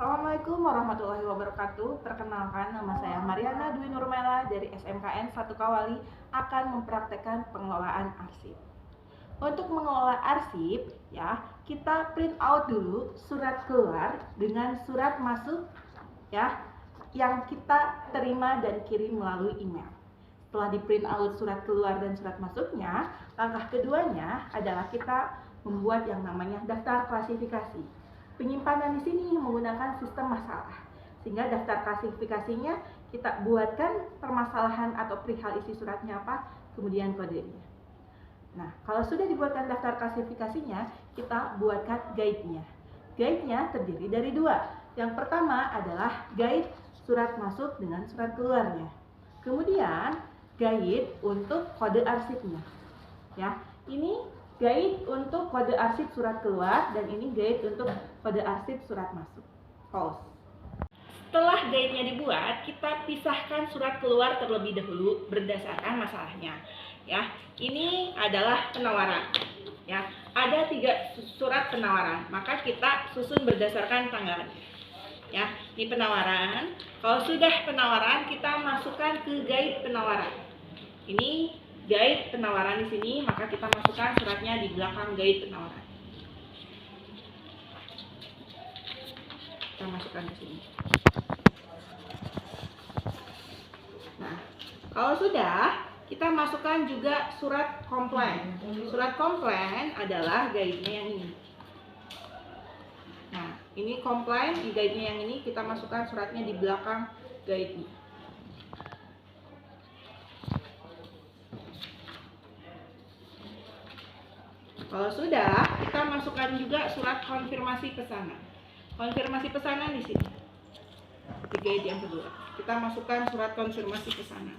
Assalamualaikum warahmatullahi wabarakatuh. Perkenalkan, nama saya Mariana Dwi Nurmela dari SMKN 1 Kawali akan mempraktekkan pengelolaan arsip. Untuk mengelola arsip, ya, kita print out dulu surat keluar dengan surat masuk, ya, yang kita terima dan kirim melalui email. Setelah di print out surat keluar dan surat masuknya, langkah keduanya adalah kita membuat yang namanya daftar klasifikasi. Penyimpanan di sini menggunakan sistem masalah, sehingga daftar klasifikasinya kita buatkan permasalahan atau perihal isi suratnya apa, kemudian kodenya. Nah, kalau sudah dibuatkan daftar klasifikasinya, kita buatkan guide-nya. Guide-nya terdiri dari dua. Yang pertama adalah guide surat masuk dengan surat keluarnya. Kemudian guide untuk kode arsipnya. Ya, ini guide untuk kode arsip surat keluar dan ini guide untuk kode arsip surat masuk. Pause. Setelah guide-nya dibuat, kita pisahkan surat keluar terlebih dahulu berdasarkan masalahnya. Ya, ini adalah penawaran. Ya, ada 3 surat penawaran, maka kita susun berdasarkan tanggalnya. Ya, ini penawaran. Kalau sudah penawaran, kita masukkan ke guide penawaran. Ini guide penawaran di sini, maka kita masukkan suratnya di belakang guide penawaran. Kita masukkan ke sini. Nah, kalau sudah, kita masukkan juga surat komplain. Surat komplain adalah guide-nya yang ini. Nah, ini komplain, di guide-nya yang ini kita masukkan suratnya di belakang guide-nya. Kalau sudah, kita masukkan juga surat konfirmasi pesanan. Konfirmasi pesanan di sini. Di guide yang kedua. Kita masukkan surat konfirmasi pesanan.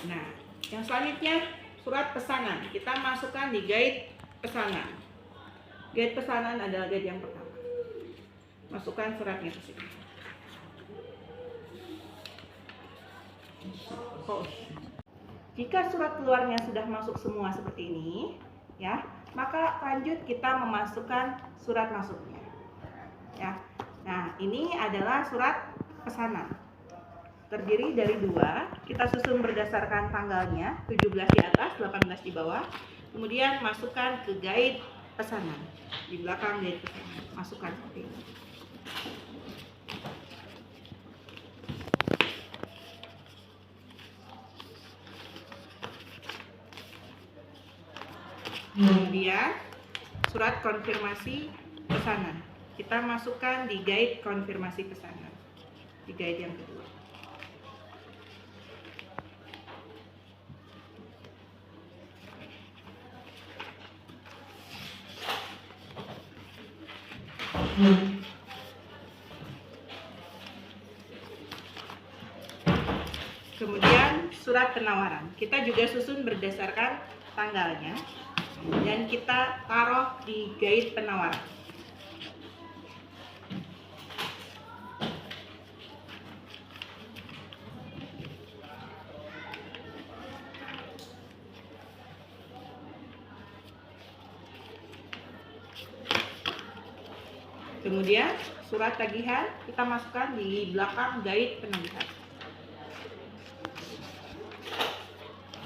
Nah, yang selanjutnya surat pesanan. Kita masukkan di guide pesanan. Guide pesanan adalah guide yang pertama. Masukkan suratnya ke sini. Jika surat keluarnya sudah masuk semua seperti ini, ya, maka lanjut kita memasukkan surat masuknya. Ya. Nah, ini adalah surat pesanan. Terdiri dari 2, kita susun berdasarkan tanggalnya, 17 di atas, 18 di bawah. Kemudian masukkan ke guide pesanan. Di belakang guide pesanan, masukkan seperti ini. Kemudian surat konfirmasi pesanan. Kita masukkan di guide konfirmasi pesanan. Di guide yang kedua. Kemudian surat penawaran. Kita juga susun berdasarkan tanggalnya dan kita taruh di guide penawaran. Kemudian surat tagihan kita masukkan di belakang guide penagihan.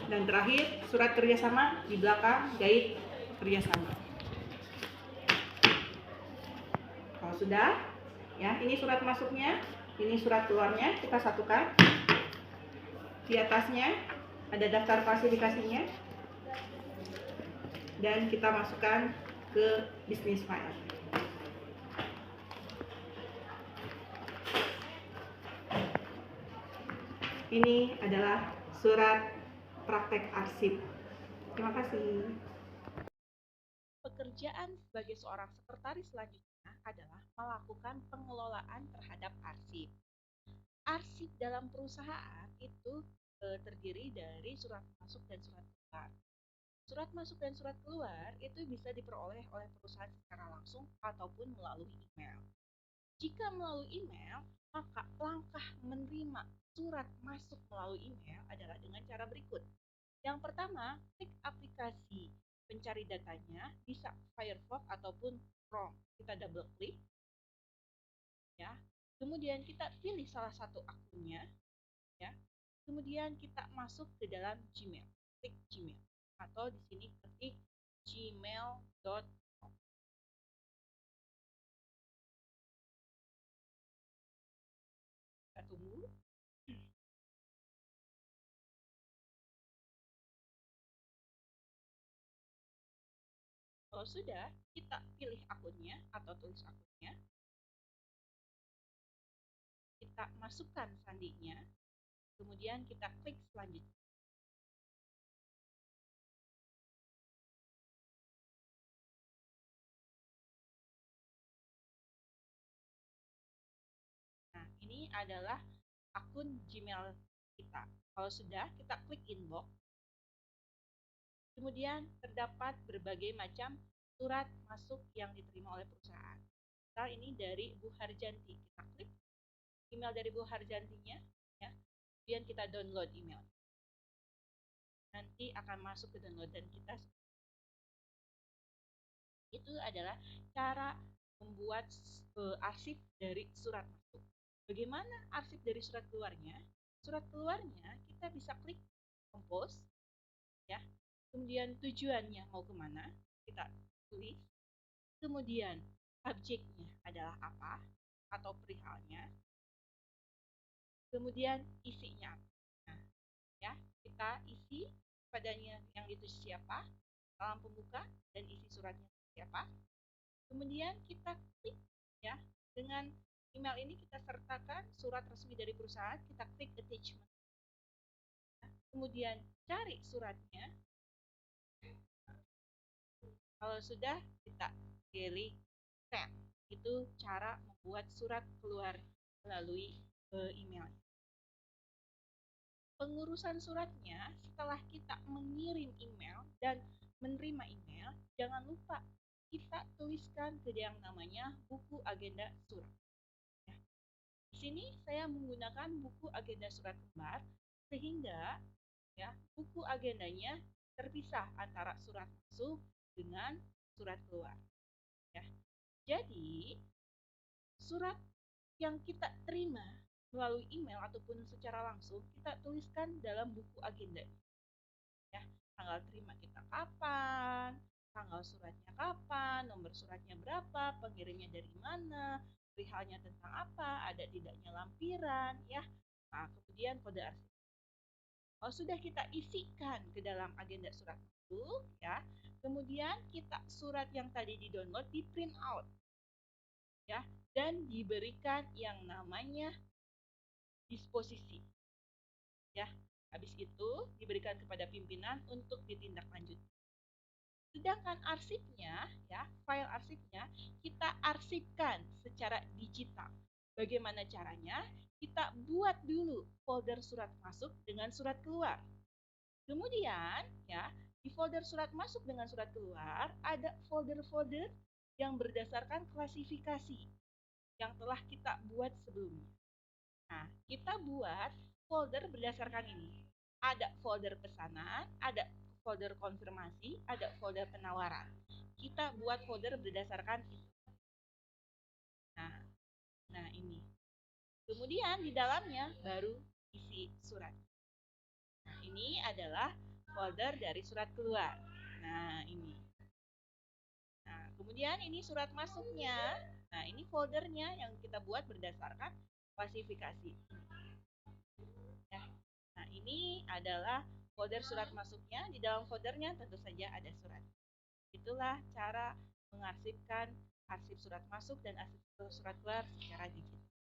Dan terakhir surat kerjasama di belakang guide kerjasama. Kalau sudah, ya, ini surat masuknya, ini surat keluarnya, kita satukan. Di atasnya ada daftar klasifikasinya dan kita masukkan ke business file. Ini adalah surat praktek arsip. Terima kasih. Pekerjaan sebagai seorang sekretaris selanjutnya adalah melakukan pengelolaan terhadap arsip. Arsip dalam perusahaan itu terdiri dari surat masuk dan surat keluar. Surat masuk dan surat keluar itu bisa diperoleh oleh perusahaan secara langsung ataupun melalui email. Jika melalui email, maka langkah menerima surat masuk melalui email adalah dengan cara berikut. Yang pertama, klik aplikasi pencari datanya, bisa Firefox ataupun Chrome. Kita double klik ya. Kemudian kita pilih salah satu akunnya ya. Kemudian kita masuk ke dalam Gmail. Klik Gmail atau di sini ketik gmail.com. Kita tunggu. Kalau sudah, kita pilih akunnya atau tulis akunnya. Kita masukkan sandinya, kemudian kita klik selanjutnya. Nah, ini adalah akun Gmail kita. Kalau sudah, kita klik inbox. Kemudian terdapat berbagai macam surat masuk yang diterima oleh perusahaan. Misal ini dari Bu Harjanti. Kita klik email dari Bu Harjantinya, ya. Kemudian kita download email. Nanti akan masuk ke download dan kita. Itu adalah cara membuat arsip dari surat masuk. Bagaimana arsip dari surat keluarnya? Surat keluarnya kita bisa klik compose, ya. Kemudian tujuannya mau kemana, kita tulis. Kemudian subjeknya adalah apa atau perihalnya. Kemudian isinya. Nah, ya, kita isi padanya yang ditulis siapa, salam pembuka dan isi suratnya siapa. Kemudian kita klik ya, dengan email ini kita sertakan surat resmi dari perusahaan, kita klik attachment. Kemudian cari suratnya. Kalau sudah, kita pilih send. Itu cara membuat surat keluar melalui email. Pengurusan suratnya setelah kita mengirim email dan menerima email, jangan lupa kita tuliskan ke yang namanya buku agenda surat. Ya. Di sini saya menggunakan buku agenda surat kembar sehingga ya buku agendanya terpisah antara surat masuk dengan surat keluar. Ya. Jadi surat yang kita terima melalui email ataupun secara langsung kita tuliskan dalam buku agenda. Ya, tanggal terima kita kapan, tanggal suratnya kapan, nomor suratnya berapa, pengirimnya dari mana, perihalnya tentang apa, ada tidaknya lampiran, ya. Nah, kemudian kode arsip. Kalau sudah kita isikan ke dalam agenda surat itu, ya, kemudian kita surat yang tadi di-download di print out, ya, dan diberikan yang namanya disposisi, ya. Habis itu diberikan kepada pimpinan untuk ditindaklanjuti. Sedangkan arsipnya, ya, file arsipnya kita arsipkan secara digital. Bagaimana caranya? Kita buat dulu folder surat masuk dengan surat keluar. Kemudian, ya, di folder surat masuk dengan surat keluar ada folder-folder yang berdasarkan klasifikasi yang telah kita buat sebelumnya. Nah, kita buat folder berdasarkan ini. Ada folder pesanan, ada folder konfirmasi, ada folder penawaran. Kita buat folder berdasarkan itu. Nah, nah ini. Kemudian di dalamnya baru isi surat. Nah, ini adalah folder dari surat keluar. Nah, ini. Nah, kemudian ini surat masuknya. Nah, ini foldernya yang kita buat berdasarkan klasifikasi. Ya. Nah, ini adalah folder surat masuknya. Di dalam foldernya tentu saja ada surat. Itulah cara mengarsipkan arsip surat masuk dan arsip surat keluar secara digital.